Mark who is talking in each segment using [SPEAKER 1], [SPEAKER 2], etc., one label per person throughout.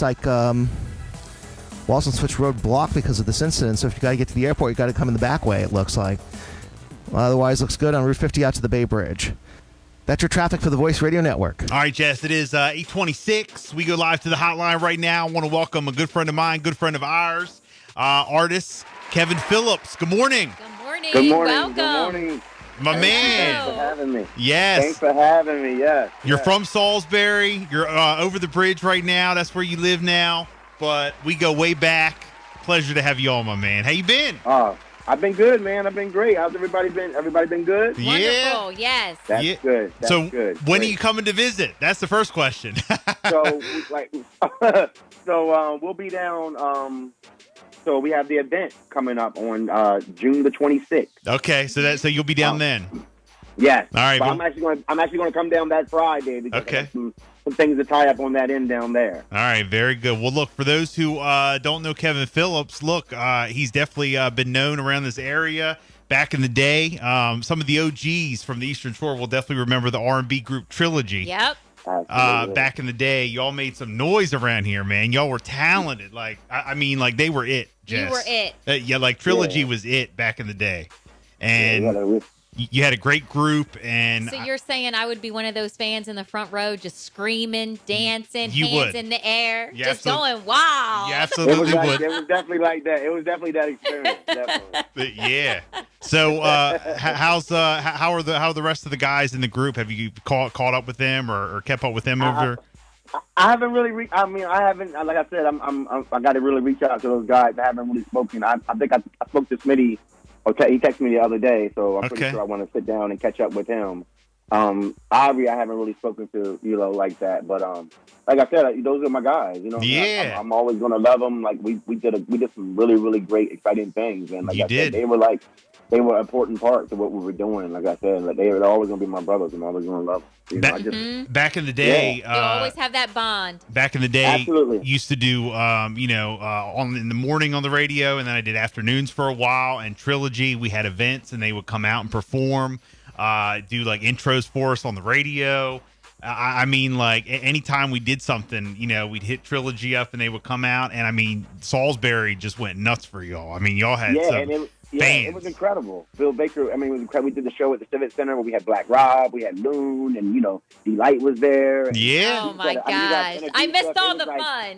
[SPEAKER 1] looks like Walton Switch Road blocked because of this incident. So if you got to get to the airport, you got to come in the back way, it looks like. Otherwise, looks good on Route 50 out to the Bay Bridge. That's your traffic for the Voice Radio Network.
[SPEAKER 2] All right, Jess, it is 8:26. We go live to the hotline right now. I want to welcome a good friend of mine, good friend of ours, artist Kevin Phillips. Good morning.
[SPEAKER 3] Good morning.
[SPEAKER 4] Good morning.
[SPEAKER 3] Welcome.
[SPEAKER 4] Good morning.
[SPEAKER 2] My man.
[SPEAKER 4] Thanks for having me.
[SPEAKER 2] Yes.
[SPEAKER 4] Thanks for having me. Yes.
[SPEAKER 2] You're
[SPEAKER 4] yes.
[SPEAKER 2] from Salisbury. You're over the bridge right now. That's where you live now. But we go way back. Pleasure to have you on, my man. How you been?
[SPEAKER 4] I've been good, man. I've been great. How's everybody been? Everybody been good?
[SPEAKER 3] Wonderful. Yes.
[SPEAKER 4] That's good. That's
[SPEAKER 2] so
[SPEAKER 4] good.
[SPEAKER 2] When
[SPEAKER 4] Great.
[SPEAKER 2] are you coming to visit? That's the first question.
[SPEAKER 4] So we'll be down. So we have the event coming up on June the 26th.
[SPEAKER 2] Okay, so you'll be down then.
[SPEAKER 4] Yes.
[SPEAKER 2] All right.
[SPEAKER 4] But I'm actually going to come down that Friday because I have some things to tie up on that end down there.
[SPEAKER 2] All right, very good. Well, look, for those who don't know Kevin Phillips, look, he's definitely been known around this area back in the day. Some of the OGs from the Eastern Shore will definitely remember the R&B group Trilogy.
[SPEAKER 3] Yep.
[SPEAKER 2] Back in the day, y'all made some noise around here, man. Y'all were talented. Like, I mean, like they were it, Jess.
[SPEAKER 3] You were it.
[SPEAKER 2] Yeah, like Trilogy was it back in the day. And
[SPEAKER 4] Yeah,
[SPEAKER 2] you had a great group. And
[SPEAKER 3] So you're saying I would be one of those fans in the front row just screaming, dancing,
[SPEAKER 2] You
[SPEAKER 3] hands
[SPEAKER 2] would.
[SPEAKER 3] in the air,
[SPEAKER 2] You
[SPEAKER 3] just
[SPEAKER 2] absolutely-
[SPEAKER 3] going wild.
[SPEAKER 2] you
[SPEAKER 4] It
[SPEAKER 2] absolutely would.
[SPEAKER 4] was definitely like that. It was definitely that experience. Definitely.
[SPEAKER 2] Yeah. So, how are the rest of the guys in the group? Have you caught up with them or kept up with them over?
[SPEAKER 4] I haven't really. I haven't. Like I said, I got to really reach out to those guys. I haven't really spoken. I think I spoke to Smitty. Okay, he texted me the other day, so I'm pretty sure I want to sit down and catch up with him. Aubrey, I haven't really spoken to, like that. But like I said, those are my guys.
[SPEAKER 2] Yeah.
[SPEAKER 4] I'm always gonna love them. Like we did some really, really great, exciting things, and like
[SPEAKER 2] You
[SPEAKER 4] I
[SPEAKER 2] did.
[SPEAKER 4] said, they were important parts of what we were doing. Like I said, like they're always gonna be my brothers. I'm always gonna love them.
[SPEAKER 2] Back in the day,
[SPEAKER 3] You always have that bond.
[SPEAKER 2] back in the day,
[SPEAKER 4] Absolutely.
[SPEAKER 2] used to do, in the morning on the radio, and then I did afternoons for a while. And Trilogy, we had events, and they would come out and perform, do like intros for us on the radio. I mean, like anytime we did something, we'd hit Trilogy up, and they would come out. And I mean, Salisbury just went nuts for y'all. I mean, y'all had some fans.
[SPEAKER 4] It was incredible. Bill Baker, I mean, it was incredible. We did the show at the Civic Center where we had Black Rob, we had Loon, and, D-Light was there. And
[SPEAKER 2] Yeah.
[SPEAKER 3] Oh my
[SPEAKER 4] I mean, you guys
[SPEAKER 3] gosh.
[SPEAKER 4] introduced
[SPEAKER 3] I missed
[SPEAKER 4] us.
[SPEAKER 3] all
[SPEAKER 4] It
[SPEAKER 3] the
[SPEAKER 4] was like-
[SPEAKER 3] fun.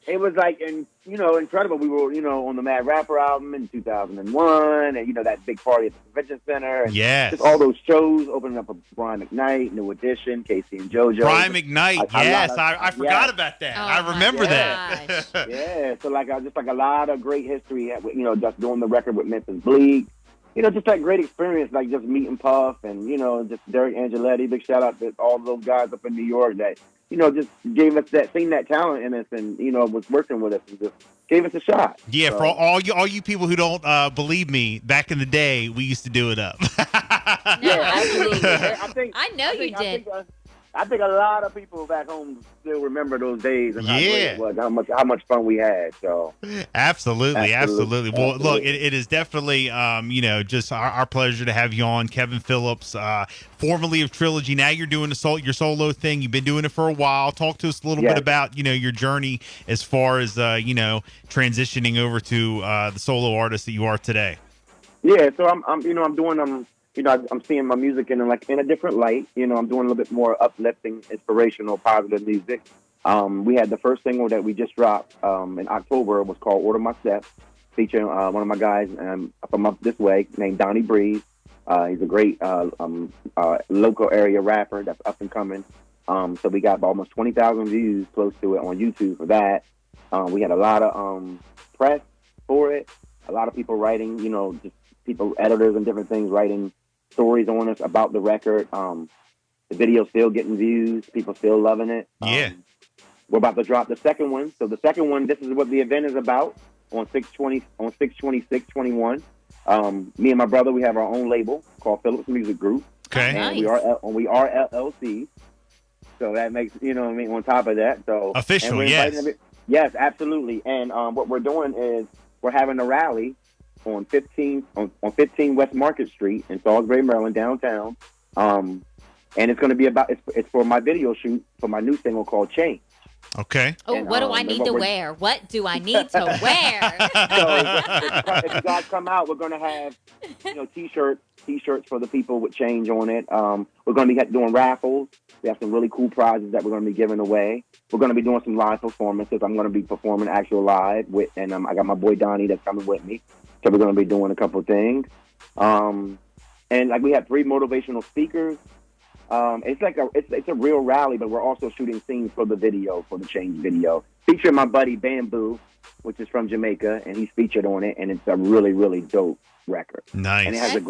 [SPEAKER 4] It was like, incredible. We were, on the Mad Rapper album in 2001, and, that big party at the Convention Center. And
[SPEAKER 2] Yes.
[SPEAKER 4] just all those shows, opening up with Brian McKnight, New Edition, Casey and JoJo.
[SPEAKER 2] Brian McKnight. Yes. I forgot
[SPEAKER 4] yes.
[SPEAKER 2] about that.
[SPEAKER 3] Oh,
[SPEAKER 2] I remember
[SPEAKER 3] my
[SPEAKER 2] that.
[SPEAKER 3] gosh.
[SPEAKER 4] Yeah, so just like a lot of great history, just doing the record with Memphis Bleak. Just that great experience, like just meeting Puff and, just Derek Angeletti. Big shout out to all those guys up in New York that, just gave us seen that talent in us and, was working with us and just gave us a shot.
[SPEAKER 2] Yeah,
[SPEAKER 4] So,
[SPEAKER 2] for all you people who don't believe me, back in the day, we used to do it up.
[SPEAKER 4] yeah, absolutely.
[SPEAKER 3] I know you did.
[SPEAKER 4] I think a lot of people back home still remember those days and how great
[SPEAKER 2] Yeah.
[SPEAKER 4] it was, how much fun we had. So
[SPEAKER 2] Absolutely. Well, look,
[SPEAKER 4] Absolutely.
[SPEAKER 2] it is definitely, just our pleasure to have you on, Kevin Phillips, formerly of Trilogy. Now you're doing your solo thing. You've been doing it for a while. Talk to us a little bit about, your journey as far as, transitioning over to the solo artist that you are today.
[SPEAKER 4] yeah, so I'm doing I'm seeing my music in a different light. I'm doing a little bit more uplifting, inspirational, positive music. We had the first single that we just dropped in October was called "Order My Steps," featuring one of my guys from up this way named Donnie Breeze. He's a great local area rapper that's up and coming. So we got almost 20,000 views close to it on YouTube for that. We had a lot of press for it. A lot of people writing, just people, editors and different things writing stories on us about the record. The video's still getting views. People still loving it.
[SPEAKER 2] Yeah.
[SPEAKER 4] We're about to drop the second one. So the second one, this is what the event is about on 6/20/6/26/21. Me and my brother, we have our own label called Phillips Music Group.
[SPEAKER 2] Okay.
[SPEAKER 4] And
[SPEAKER 3] Nice.
[SPEAKER 4] we are LLC. So that makes, on top of that. So
[SPEAKER 2] Official,
[SPEAKER 4] and we're
[SPEAKER 2] yes.
[SPEAKER 4] inviting them- Yes, absolutely. And what we're doing is we're having a rally on 15 West Market Street in Salisbury, Maryland, downtown. And it's going to be it's for my video shoot for my new single called Change.
[SPEAKER 2] Okay.
[SPEAKER 3] Oh,
[SPEAKER 4] And,
[SPEAKER 3] what do I
[SPEAKER 4] and
[SPEAKER 3] need
[SPEAKER 4] what
[SPEAKER 3] to
[SPEAKER 4] we're-
[SPEAKER 3] wear? What do I need to wear?
[SPEAKER 4] So if you guys come out, we're gonna have t-shirts for the people with change on it. We're gonna be doing raffles. We have some really cool prizes that we're gonna be giving away. We're gonna be doing some live performances. I'm gonna be performing actual live with, and I got my boy Donnie that's coming with me. So we're gonna be doing a couple of things. And like we have 3 motivational speakers. It's like it's a real rally, but we're also shooting scenes for the video, for the change video, featuring my buddy Bamboo, which is from Jamaica, and he's featured on it, and it's a really, really dope record.
[SPEAKER 2] Nice.
[SPEAKER 4] And it has a
[SPEAKER 3] That's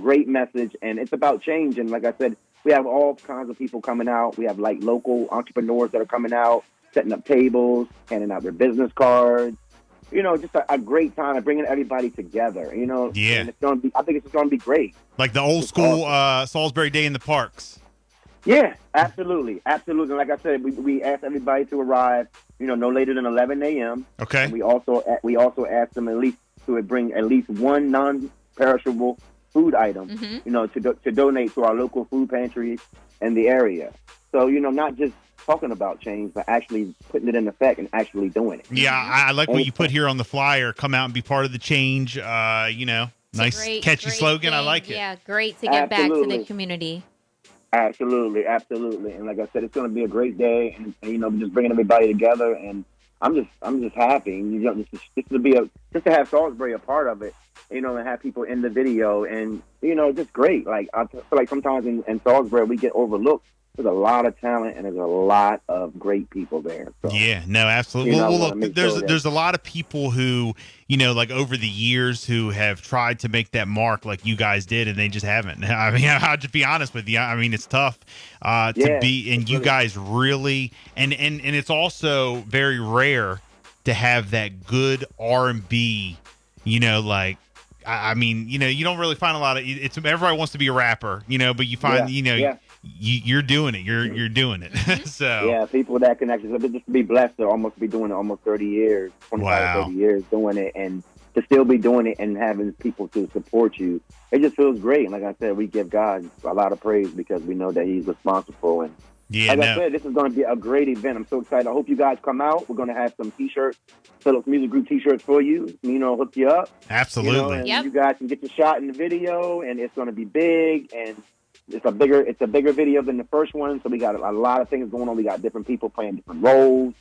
[SPEAKER 4] great message, and it's about change. And like I said, we have all kinds of people coming out. We have like local entrepreneurs that are coming out, setting up tables, handing out their business cards. Just a great time of bringing everybody together.
[SPEAKER 2] Yeah.
[SPEAKER 4] And I think it's going to be great.
[SPEAKER 2] Like the old school Salisbury Day in the Parks.
[SPEAKER 4] Yeah, absolutely. Like I said, we asked everybody to arrive, no later than 11 a.m.
[SPEAKER 2] Okay.
[SPEAKER 4] And we also asked them at least to bring at least one non-perishable food item, to donate to our local food pantries in the area. So, not just talking about change, but actually putting it in effect and actually doing it.
[SPEAKER 2] Yeah, I like what you put here on the flyer. Come out and be part of the change. Nice, catchy
[SPEAKER 3] great
[SPEAKER 2] slogan.
[SPEAKER 3] thing.
[SPEAKER 2] I like it.
[SPEAKER 3] Yeah, great to get back to the
[SPEAKER 4] Absolutely.
[SPEAKER 3] community.
[SPEAKER 4] Absolutely. And like I said, it's going to be a great day, and we're just bringing everybody together, and I'm just happy. Just to have Salisbury a part of it, and have people in the video, and just great. Like I feel like sometimes in Salisbury we get overlooked. There's a lot of talent and there's a lot of great people there. So,
[SPEAKER 2] Yeah, no, absolutely.
[SPEAKER 4] You know,
[SPEAKER 2] Well,
[SPEAKER 4] I wanna
[SPEAKER 2] look,
[SPEAKER 4] make sure that-
[SPEAKER 2] there's a lot of people who, like over the years who have tried to make that mark like you guys did, and they just haven't. I mean, I'll just be honest with you. I mean, it's tough to
[SPEAKER 4] Yeah,
[SPEAKER 2] be, and you
[SPEAKER 4] really.
[SPEAKER 2] guys really, and it's also very rare to have that good R&B, like. I mean, you don't really find a lot of. It's everybody wants to be a rapper, but you find,
[SPEAKER 4] Yeah.
[SPEAKER 2] you're doing it. You're doing it. So
[SPEAKER 4] Yeah, people that can actually just be blessed to almost be doing it almost 30 years, 25,
[SPEAKER 2] Wow.
[SPEAKER 4] 30 years doing it, and to still be doing it and having people to support you. It just feels great. And like I said, we give God a lot of praise because we know that He's responsible. And
[SPEAKER 2] yeah,
[SPEAKER 4] like I
[SPEAKER 2] no,
[SPEAKER 4] said, this is going to be a great event. I'm so excited. I hope you guys come out. We're going to have some T-shirts, Phillips Music Group T-shirts for you. Hook you up.
[SPEAKER 2] absolutely.
[SPEAKER 4] And
[SPEAKER 3] Yep.
[SPEAKER 4] you guys can get your shot in the video, and it's going to be big, and it's a bigger video than the first one. So we got a lot of things going on. We got different people playing different roles.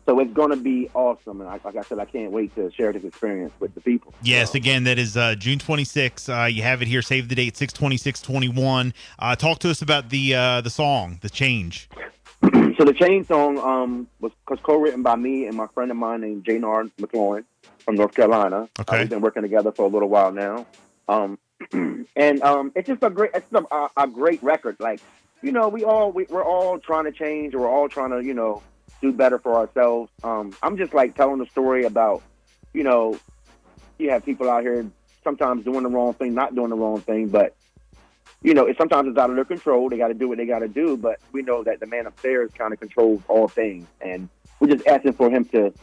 [SPEAKER 4] So it's going to be awesome. And like I said, I can't wait to share this experience with the people.
[SPEAKER 2] Yes,
[SPEAKER 4] So,
[SPEAKER 2] again, that is June 26th. You have it here. Save the date, 6/26/21. Talk to us about the song, The Change.
[SPEAKER 4] so the Chain song was co-written by me and my friend of mine named Janard McLaurin from North Carolina.
[SPEAKER 2] Okay.
[SPEAKER 4] We've been working together for a little while now. And it's just a great record. Like, we're all trying to change, or we're all trying to, do better for ourselves. I'm just like telling the story about, you have people out here sometimes doing the wrong thing, not doing the wrong thing, but sometimes it's out of their control. They got to do what they got to do, but we know that the man upstairs kind of controls all things, and we're just asking for him to,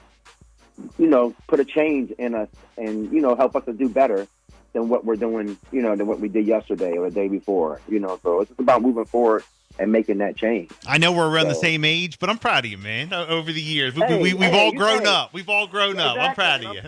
[SPEAKER 4] put a change in us and help us to do better than what we're doing, than what we did yesterday or the day before. So it's just about moving forward and making that change.
[SPEAKER 2] I know we're around the
[SPEAKER 4] So-
[SPEAKER 2] same age, but I'm proud of you, man. Over the years, we've
[SPEAKER 4] Hey,
[SPEAKER 2] all
[SPEAKER 4] you
[SPEAKER 2] grown
[SPEAKER 4] know.
[SPEAKER 2] up. We've all grown up. I'm proud of you.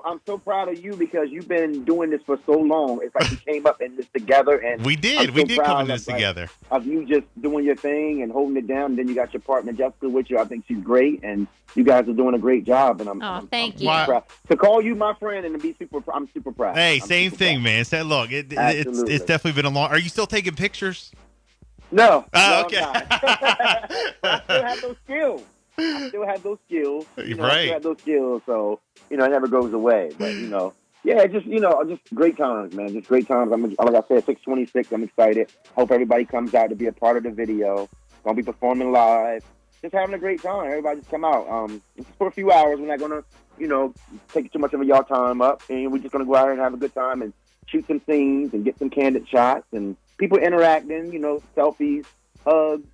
[SPEAKER 4] I'm so proud of you because you've been doing this for so long. It's like we came up in this together, and
[SPEAKER 2] We did.
[SPEAKER 4] I'm
[SPEAKER 2] We
[SPEAKER 4] so
[SPEAKER 2] did come
[SPEAKER 4] proud
[SPEAKER 2] in this
[SPEAKER 4] of, like,
[SPEAKER 2] together.
[SPEAKER 4] of you just doing your thing and holding it down. And then you got your partner Jessica with you. I think she's great, and you guys are doing a great job. And I'm
[SPEAKER 3] Thank
[SPEAKER 4] I'm
[SPEAKER 3] you.
[SPEAKER 2] Wow.
[SPEAKER 4] proud. To call you my friend and to be I'm super proud.
[SPEAKER 2] Hey,
[SPEAKER 4] I'm
[SPEAKER 2] same
[SPEAKER 4] super
[SPEAKER 2] thing,
[SPEAKER 4] proud.
[SPEAKER 2] man. Said, look, it's
[SPEAKER 4] Absolutely.
[SPEAKER 2] definitely been a long. Are you still taking pictures?
[SPEAKER 4] No.
[SPEAKER 2] Oh,
[SPEAKER 4] no,
[SPEAKER 2] okay.
[SPEAKER 4] I'm not. But I still have those skills. I still have those skills. I
[SPEAKER 2] Right.
[SPEAKER 4] still have those skills, so it never goes away. But yeah, just just great times, man. Just great times. Like I said, 6/26. I'm excited. Hope everybody comes out to be a part of the video. Gonna be performing live. Just having a great time. Everybody just come out. It's for a few hours. We're not gonna take too much of y'all time up, and we're just gonna go out and have a good time and shoot some scenes and get some candid shots and people interacting. Selfies, hugs.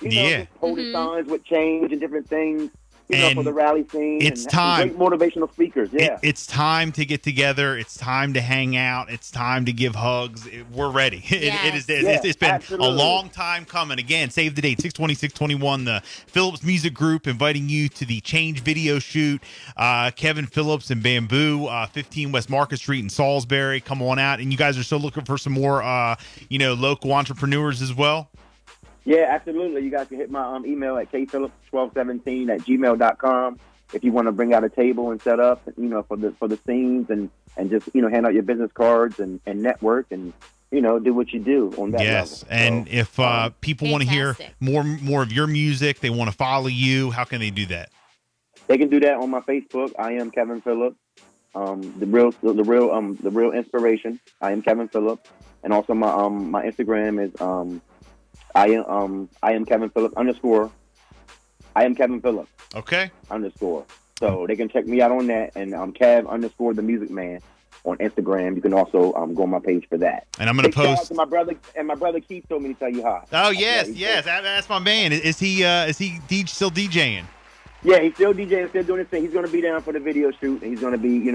[SPEAKER 2] Yeah.
[SPEAKER 4] Just holding signs with change and different things.
[SPEAKER 2] And
[SPEAKER 4] for the rally scene.
[SPEAKER 2] it's
[SPEAKER 4] and
[SPEAKER 2] time.
[SPEAKER 4] Great motivational speakers. Yeah.
[SPEAKER 2] It's time to get together. It's time to hang out. It's time to give hugs. We're ready.
[SPEAKER 3] Yes.
[SPEAKER 2] It's been
[SPEAKER 4] absolutely.
[SPEAKER 2] a long time coming. Again, save the date, 6/20/6/21. The Phillips Music Group inviting you to the Change video shoot. Kevin Phillips and Bamboo, 15 West Market Street in Salisbury. Come on out. And you guys are still looking for some more, local entrepreneurs as well?
[SPEAKER 4] Yeah, absolutely. You guys can hit my email at kphillips1217@gmail.com if you want to bring out a table and set up, for the scenes and just, hand out your business cards and network and, do what you do on that
[SPEAKER 2] Yes.
[SPEAKER 4] level.
[SPEAKER 2] And if people want to hear
[SPEAKER 3] Fantastic.
[SPEAKER 2] more of your music, they want to follow you, how can they do that?
[SPEAKER 4] They can do that on my Facebook. I am Kevin Phillips. The real inspiration. I am Kevin Phillips. And also my Instagram is I am Kevin Phillips _ I am Kevin Phillips
[SPEAKER 2] Okay.
[SPEAKER 4] _ So they can check me out on that, and Kev _ the Music Man on Instagram. You can also go on my page for that.
[SPEAKER 2] And I'm going to
[SPEAKER 4] Big shout out
[SPEAKER 2] post.
[SPEAKER 4] to my brother Keith told me to tell you hi.
[SPEAKER 2] Oh, yes. That's my man. Is he still DJing?
[SPEAKER 4] Yeah, he's still DJing, still doing his thing. He's going to be down for the video shoot, and he's going to be, he's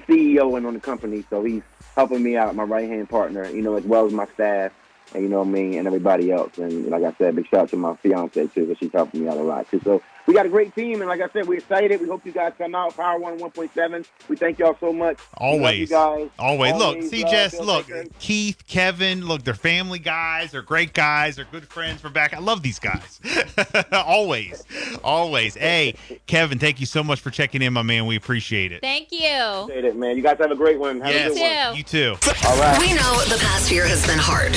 [SPEAKER 4] CEO and on the company, so he's helping me out, my right-hand partner, as well as my staff, and and everybody else. And like I said, big shout out to my fiance too, because she's helping me out a lot too. So we got a great team, and like I said, we're excited. We hope you guys come out. Power 101.7. We thank y'all so much. We love
[SPEAKER 2] Always.
[SPEAKER 4] you guys.
[SPEAKER 2] Always. Look, see, Jess,
[SPEAKER 4] Bill
[SPEAKER 2] look,
[SPEAKER 4] Baker.
[SPEAKER 2] Keith, Kevin, look, they're family guys. They're great guys. They're good friends from back. I love these guys. Always. Always. Hey, Kevin, thank you so much for checking in, my man. We appreciate it.
[SPEAKER 3] Thank you.
[SPEAKER 4] Appreciate it, man. You guys have a great one. Have a good one.
[SPEAKER 2] You too.
[SPEAKER 4] All right.
[SPEAKER 5] We know the past year has been hard.